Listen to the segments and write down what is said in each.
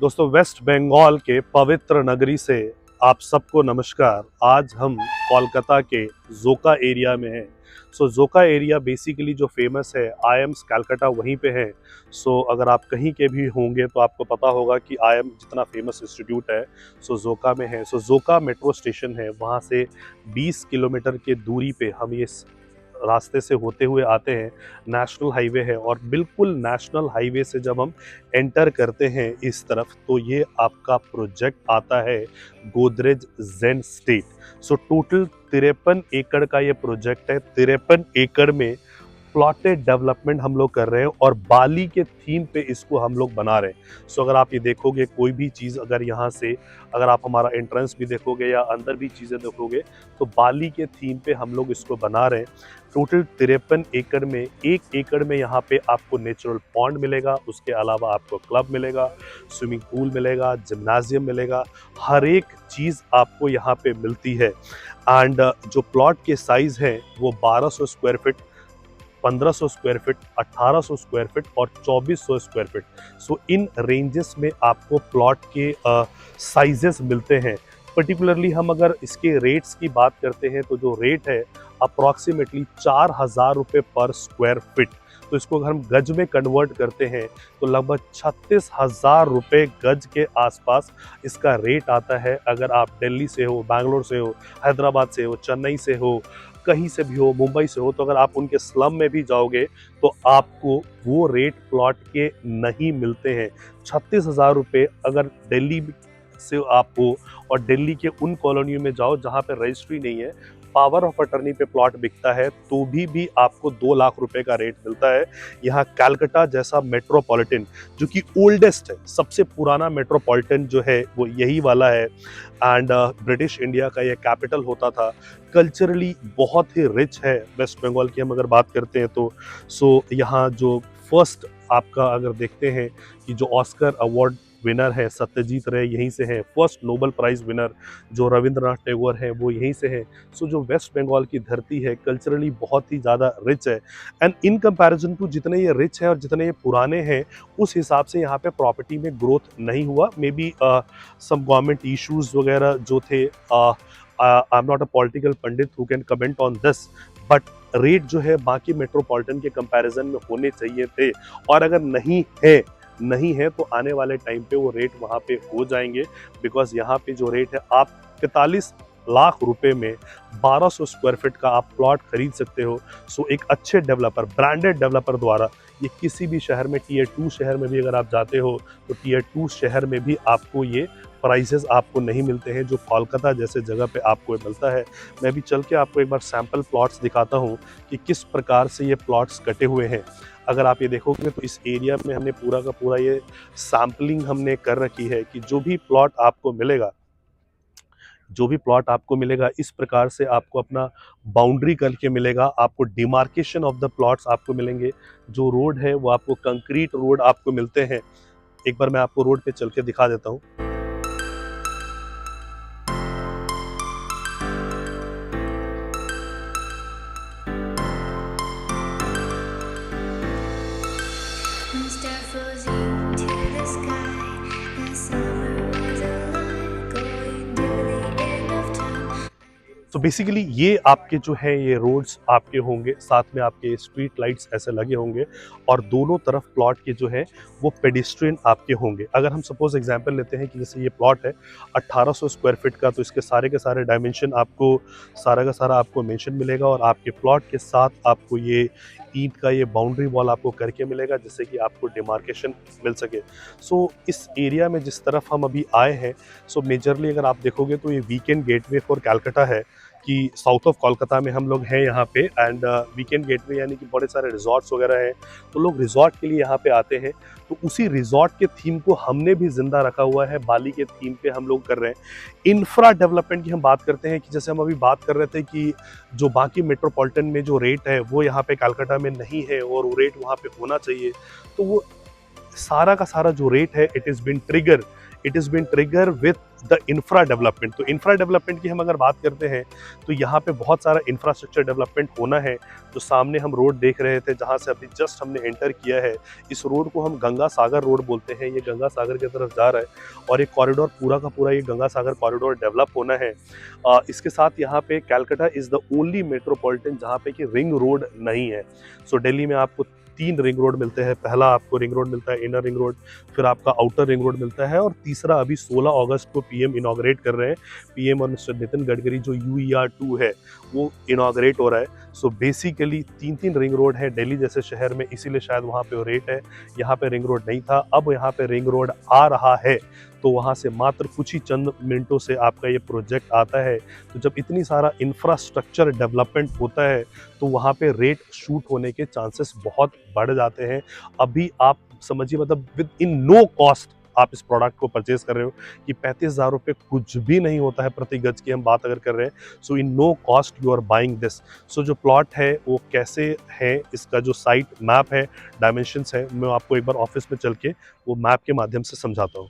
दोस्तों, वेस्ट बंगाल के पवित्र नगरी से आप सबको नमस्कार। आज हम कोलकाता के जोका एरिया में हैं। जोका एरिया बेसिकली जो फेमस है आईएम्स कलकत्ता वहीं पे है। अगर आप कहीं के भी होंगे तो आपको पता होगा कि आईएम जितना फेमस इंस्टीट्यूट है जोका में है। जोका मेट्रो स्टेशन है, वहाँ से 20 किलोमीटर के दूरी पे हम ये रास्ते से होते हुए आते हैं। नेशनल हाईवे है और बिल्कुल नेशनल हाईवे से जब हम एंटर करते हैं इस तरफ तो ये आपका प्रोजेक्ट आता है गोदरेज जेन स्टेट। टोटल 53 एकड़ का ये प्रोजेक्ट है। 53 एकड़ में प्लॉटेड डेवलपमेंट हम लोग कर रहे हैं और बाली के थीम पे इसको हम लोग बना रहे हैं। अगर आप ये देखोगे कोई भी चीज़, अगर यहाँ से अगर आप हमारा एंट्रेंस भी देखोगे या अंदर भी चीज़ें देखोगे तो बाली के थीम पे हम लोग इसको बना रहे हैं। टोटल 53 एकड़ में, 1 एकड़ में यहाँ पे आपको नेचुरल पॉन्ड मिलेगा, उसके अलावा आपको क्लब मिलेगा, स्विमिंग पूल मिलेगा, जिम्नाजियम मिलेगा, हर एक चीज़ आपको यहाँ पे मिलती है। एंड जो प्लॉट के साइज़ है वो 1200 square feet, 1500 square feet, 1800 square feet और 2400 स्क्वायर फीट। इन रेंजेस में आपको प्लॉट के साइजेस मिलते हैं। पर्टिकुलरली हम अगर इसके रेट्स की बात करते हैं तो जो रेट है अप्रॉक्सीमेटली 4000 रुपये पर स्क्वायर फीट। तो इसको अगर हम गज में कन्वर्ट करते हैं तो लगभग 36,000 रुपये गज के आसपास इसका रेट आता है। अगर आप दिल्ली से हो, बैंगलोर से हो, हैदराबाद से हो, चेन्नई से हो, कहीं से भी हो, मुंबई से हो, तो अगर आप उनके स्लम में भी जाओगे तो आपको वो रेट प्लॉट के नहीं मिलते हैं। 36,000 रुपये अगर दिल्ली से आप हो और दिल्ली के उन कॉलोनियों में जाओ जहाँ पे रजिस्ट्री नहीं है, पावर ऑफ अटर्नी पे प्लॉट बिकता है तो भी आपको 2 लाख रुपए का रेट मिलता है। यहाँ कलकत्ता जैसा मेट्रोपॉलिटन जो कि ओल्डेस्ट है, सबसे पुराना मेट्रोपॉलिटन जो है वो यही वाला है। एंड ब्रिटिश इंडिया का ये कैपिटल होता था। कल्चरली बहुत ही रिच है वेस्ट बंगाल की हम अगर बात करते हैं तो यहाँ जो फर्स्ट आपका अगर देखते हैं कि जो ऑस्कर अवार्ड विनर है सत्यजीत रे यहीं से है। फर्स्ट नोबेल प्राइज विनर जो रविंद्रनाथ टैगोर है वो यहीं से है। जो वेस्ट बंगाल की धरती है कल्चरली बहुत ही ज़्यादा रिच है। एंड इन कंपैरिजन टू जितने ये रिच है और जितने ये पुराने हैं उस हिसाब से यहाँ पे प्रॉपर्टी में ग्रोथ नहीं हुआ। May be some government issues वगैरह जो थे। I am not a political pundit who can comment on this, but rate जो है बाकी मेट्रोपॉलिटन के कंपैरिजन में होने चाहिए थे। और अगर नहीं है तो आने वाले टाइम पे वो रेट वहाँ पे हो जाएंगे। बिकॉज यहाँ पे जो रेट है आप 45 लाख रुपए में 1200 स्क्वायर फीट का आप प्लॉट खरीद सकते हो। एक अच्छे डेवलपर, ब्रांडेड डेवलपर द्वारा ये किसी भी शहर में, टीयर 2 शहर में भी अगर आप जाते हो तो टीयर 2 शहर में भी आपको ये प्राइसेस आपको नहीं मिलते हैं जो कोलकाता जैसे जगह पे आपको मिलता है। मैं भी चल के आपको एक बार सैंपल प्लॉट्स दिखाता हूँ कि किस प्रकार से ये प्लॉट्स कटे हुए हैं। अगर आप ये देखोगे तो इस एरिया में हमने पूरा का पूरा ये सैम्पलिंग हमने कर रखी है कि जो भी प्लॉट आपको मिलेगा इस प्रकार से आपको अपना बाउंड्री करके मिलेगा। आपको डिमार्केशन ऑफ द प्लॉट्स आपको मिलेंगे। जो रोड है वो आपको कंक्रीट रोड आपको मिलते हैं। एक बार मैं आपको रोड पे चल के दिखा देता हूँ। बेसिकली ये आपके जो है ये रोड्स आपके होंगे, साथ में आपके स्ट्रीट लाइट्स ऐसे लगे होंगे और दोनों तरफ प्लॉट के जो है वो पेडिस्ट्रियन आपके होंगे। अगर हम सपोज एग्जांपल लेते हैं कि जैसे ये प्लॉट है 1800 स्क्वायर फीट का, तो इसके सारे के सारे डायमेंशन आपको सारा का सारा आपको मेंशन मिलेगा और आपके प्लॉट के साथ आपको ये ईंट का ये बाउंड्री वॉल आपको करके मिलेगा जिससे कि आपको डिमार्केशन मिल सके। इस एरिया में जिस तरफ हम अभी आए हैं मेजरली अगर आप देखोगे तो ये वीकेंड गेटवे फॉर कलकत्ता है कि साउथ ऑफ कोलकाता में हम लोग हैं यहाँ पे। एंड वीकेंड गेटवे यानी कि बड़े सारे रिजॉर्ट्स वगैरह हैं तो लोग रिजॉर्ट के लिए यहाँ पे आते हैं। तो उसी रिजॉर्ट के थीम को हमने भी जिंदा रखा हुआ है, बाली के थीम पे हम लोग कर रहे हैं। इंफ्रा डेवलपमेंट की हम बात करते हैं कि जैसे हम अभी बात कर रहे थे कि जो बाकी मेट्रोपॉलिटन में जो रेट है वो यहाँ पे कलकत्ता में नहीं है और वो रेट वहाँ पे होना चाहिए। तो वो सारा का सारा जो रेट है it is been trigger with the infra development. तो इंफ्रा डेवलपमेंट की हम अगर बात करते हैं तो यहाँ पे बहुत सारा इंफ्रास्ट्रक्चर डेवलपमेंट होना है। जो सामने हम रोड देख रहे थे, जहाँ से अभी जस्ट हमने एंटर किया है, इस रोड को हम गंगा सागर रोड बोलते हैं। ये गंगा सागर की तरफ जा रहा है और एक कॉरिडोर पूरा का पूरा ये गंगा सागर कॉरिडोर डेवलप होना है। इसके साथ यहाँ पे Calcutta is the only metropolitan जहाँ पे कि रिंग रोड नहीं है। सो दिल्ली में आपको 3 रिंग रोड मिलते हैं। पहला आपको रिंग रोड मिलता है, इनर रिंग रोड, फिर आपका आउटर रिंग रोड मिलता है, और तीसरा अभी 16 अगस्त को पीएम इनॉग्रेट कर रहे हैं। पीएम और मिस्टर नितिन गडकरी जो UER2 है वो इनॉग्रेट हो रहा है। सो बेसिकली 3 रिंग रोड है दिल्ली जैसे शहर में, इसीलिए शायद वहाँ पे वो रेट है। यहाँ पे रिंग रोड नहीं था, अब यहाँ पे रिंग रोड आ रहा है, तो वहाँ से मात्र कुछ ही चंद मिनटों से आपका ये प्रोजेक्ट आता है। तो जब इतनी सारा इंफ्रास्ट्रक्चर डेवलपमेंट होता है तो वहाँ पे रेट शूट होने के चांसेस बहुत बढ़ जाते हैं। अभी आप समझिए, मतलब विद इन नो कॉस्ट आप इस प्रोडक्ट को परचेज कर रहे हो कि 35,000 रुपये कुछ भी नहीं होता है प्रति गज की हम बात अगर कर रहे हैं। So in no cost you are buying this. So जो प्लॉट है वो कैसे है, इसका जो साइट मैप है, डायमेंशंस है, मैं आपको एक बार ऑफिस में चल के वो मैप के माध्यम से समझाता हूँ।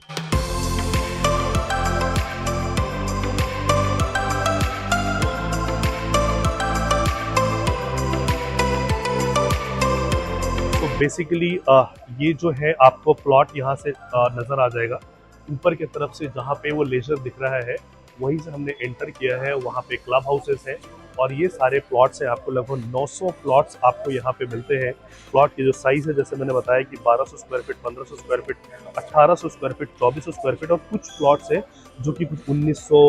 बेसिकली ये जो है आपको प्लॉट यहाँ से नज़र आ जाएगा ऊपर की तरफ से, जहाँ पे वो लेजर दिख रहा है वहीं से हमने एंटर किया है। वहाँ पे क्लब हाउसेस हैं और ये सारे प्लॉट्स हैं। आपको लगभग 900 प्लॉट्स आपको यहाँ पे मिलते हैं। प्लॉट की जो साइज़ है जैसे मैंने बताया कि 1200 square feet, 1500 square feet, 1800 square feet, 2400 square feet, और कुछ प्लॉट्स हैं जो कि कुछ 1900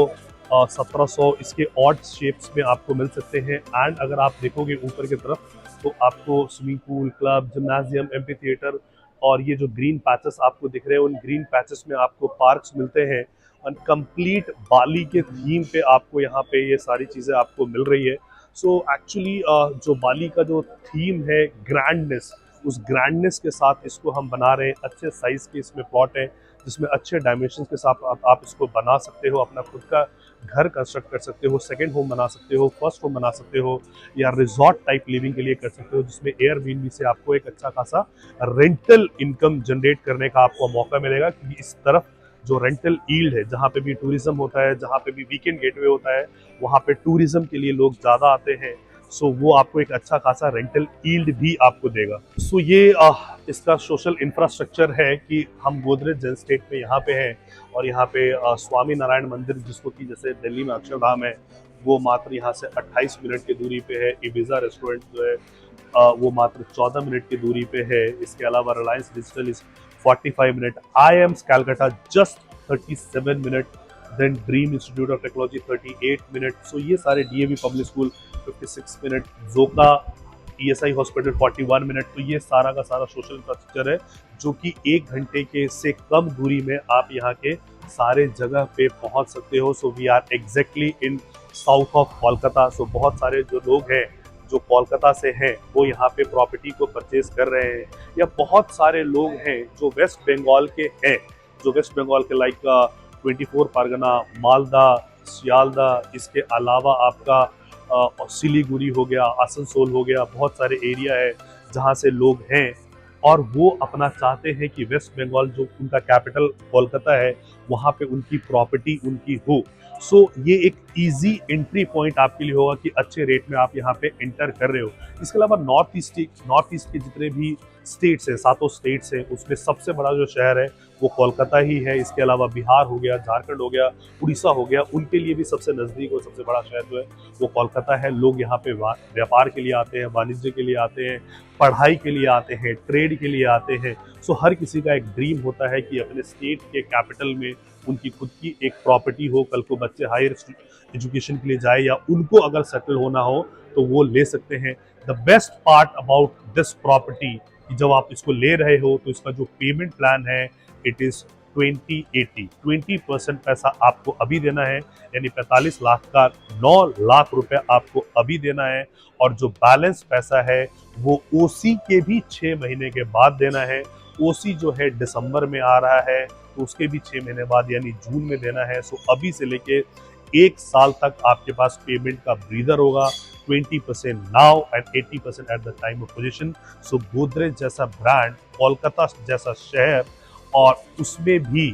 1700 इसके ऑड शेप्स में आपको मिल सकते हैं। एंड अगर आप देखोगे ऊपर की तरफ तो आपको swimming pool, club, gymnasium, amphi theatre, और ये जो ग्रीन पैचेस आपको दिख रहे हैं उन ग्रीन पैचेस में आपको पार्क्स मिलते हैं। और कंप्लीट बाली के थीम पे आपको यहाँ पे ये सारी चीज़ें आपको मिल रही है। सो एक्चुअली जो बाली का जो थीम है ग्रैंडनेस, उस ग्रैंडनेस के साथ इसको हम बना रहे हैं। अच्छे साइज़ के इसमें प्लॉट है जिसमें अच्छे डायमेंशंस के साथ आप इसको बना सकते हो, अपना खुद का घर कंस्ट्रक्ट कर सकते हो, सेकंड होम बना सकते हो, फर्स्ट होम बना सकते हो, या रिजॉर्ट टाइप लिविंग के लिए कर सकते हो, जिसमें एयरबीएनबी से आपको एक अच्छा खासा रेंटल इनकम जनरेट करने का आपको मौका मिलेगा। क्योंकि इस तरफ जो रेंटल ईल्ड है, जहाँ पे भी टूरिज्म होता है, जहाँ पे भी वीकेंड गेटवे होता है, वहाँ पे टूरिज्म के लिए लोग ज़्यादा आते हैं। सो वो आपको एक अच्छा खासा रेंटल ईल्ड भी आपको देगा। सो ये इसका सोशल इंफ्रास्ट्रक्चर है कि हम गोदरेज जेल स्टेट में यहाँ पे हैं, और यहाँ पे स्वामी नारायण मंदिर, जिसको कि जैसे दिल्ली में अक्षरधाम है, वो मात्र यहाँ से 28 मिनट की दूरी पे है। इबिजा रेस्टोरेंट जो है वो मात्र 14 मिनट की दूरी पे है। इसके अलावा Reliance Digital is 45 minute, IIMS Calcutta just 37 minute, then Dream Institute of Technology 38 minute. So ये सारे DAV Public School 56 minute, Joka ESI Hospital 41 minute. तो ये सारा का सारा सोशल इंफ्रास्ट्रक्चर है जो कि 1 घंटे के से कम दूरी में आप यहाँ के सारे जगह पे पहुँच सकते हो। So we are exactly in south of Kolkata. So बहुत सारे जो लोग हैं जो कोलकाता से हैं वो यहाँ पे प्रॉपर्टी को परचेज कर रहे हैं, या बहुत सारे लोग हैं जो वेस्ट बंगाल के हैं, जो वेस्ट बंगाल के लाइक 24 परगना, मालदा, सियालदा, इसके अलावा आपका सिलीगुड़ी हो गया, आसनसोल हो गया, बहुत सारे एरिया है जहाँ से लोग हैं और वो अपना चाहते हैं कि वेस्ट बंगाल जो उनका कैपिटल कोलकाता है वहाँ पे उनकी प्रॉपर्टी उनकी हो। सो ये एक इजी एंट्री पॉइंट आपके लिए होगा कि अच्छे रेट में आप यहाँ पे एंटर कर रहे हो। इसके अलावा नॉर्थ ईस्ट के जितने भी स्टेट्स हैं, 7 स्टेट्स हैं, उसमें सबसे बड़ा जो शहर है वो कोलकाता ही है। इसके अलावा बिहार हो गया, झारखंड हो गया, उड़ीसा हो गया, उनके लिए भी सबसे नज़दीक और सबसे बड़ा शहर जो है वो कोलकाता है। लोग यहाँ पे व्यापार के लिए आते हैं, वाणिज्य के लिए आते हैं, पढ़ाई के लिए आते हैं, ट्रेड के लिए आते हैं। सो हर किसी का एक ड्रीम होता है कि अपने स्टेट के कैपिटल में उनकी खुद की एक प्रॉपर्टी हो, कल को बच्चे हायर एजुकेशन के लिए जाए या उनको अगर सेटल होना हो तो वो ले सकते हैं। The best part about this property कि जब आप इसको ले रहे हो तो इसका जो पेमेंट प्लान है इट इज़ 20/80, 20% पैसा आपको अभी देना है, यानी 45 लाख का 9 लाख रुपए आपको अभी देना है, और जो बैलेंस पैसा है वो OC के भी 6 महीने के बाद देना है। OC जो है दिसंबर में आ रहा है तो उसके भी 6 महीने बाद यानी जून में देना है। सो अभी से लेके 1 साल तक आपके पास पेमेंट का ब्रीदर होगा। 20% now and 80% at the time of position. So Godrej जैसा ब्रांड, कोलकाता जैसा शहर और उसमें भी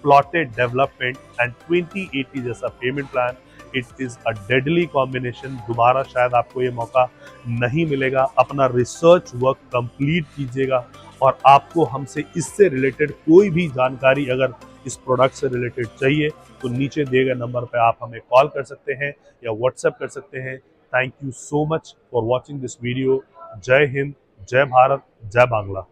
प्लॉटेड डेवलपमेंट एंड 2080 जैसा payment plan, it is a deadly combination. दोबारा शायद आपको ये मौका नहीं मिलेगा। अपना रिसर्च वर्क कंप्लीट कीजिएगा और आपको हमसे इससे रिलेटेड कोई भी जानकारी अगर इस प्रोडक्ट से रिलेटेड चाहिए तो नीचे दिए गए नंबर पर आप हमें कॉल कर सकते हैं या व्हाट्सएप कर सकते हैं। Thank you so much for watching this video. जय हिंद, जय भारत, जय बांग्ला।